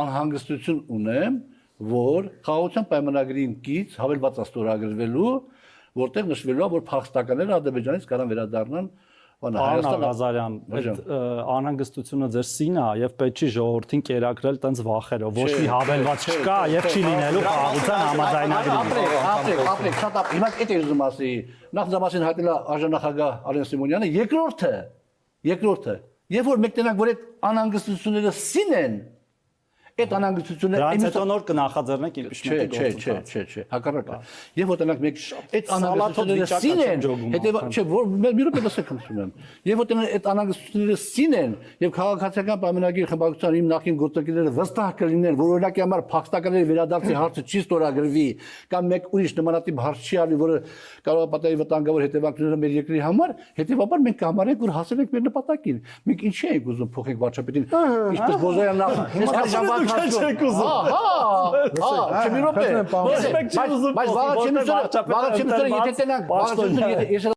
անհանգստություն ունեմ, որ խաղաղության պայմանագրին կից հավելված ստորագրվելու, որտեղ նշվելու է, որ փախստականները Ադրբեջանից կարան վերադառնան Պարոն Ղազարյան, այդ անհանգստությունը ձեր սին է եւ պետք չի ժողովրդին կերակրել տենց վախերով, ոչ մի հավելված չկա եւ չի լինելու խաղաղության համաձայնագրի։ Ապրեք, շատ ապրեք։ Հիմա այդ է ուզում ասի, նախ դա մասին հայտնել է արժանախագահ Արեն Սիմոնյանը, երկրորդը, երբ որ մեկ տնանք, որ այդ անհանգստությունները սին են, այդ անհանգստությունը դրանից հետո նոր կնախաձեռնեք իմպիչմենտի գործընթաց։ Չէ, հակառակը։ Եվ որ տնանք մեկ այդ անհանգստությունները սին են, հետեւաբար, չէ, որ մի րոպե լսեք խնդրում եմ։ Եվ որ տնանք այդ անհանգստությունները սին են, եւ քաղաքացիական պայմանագրի խմբակցության իմ նախին գործընկերները վստահ կլինեն, որ օրինակի համար փախստականների վերադարձի հարցը չի ստորագրվի, կամ մեկ ուրիշ նմանատիպ հարց չի արվի, որը կարող է պատահի վտանգավոր հետևանքները մեր երկրի համար, հետեւաբար մենք կհամարենք, որ հասել ենք մեր նպատակին։ Մենք ինչի ենք ուզում փոխենք վարչապետին, ինչպես Բոզոյանն ասում,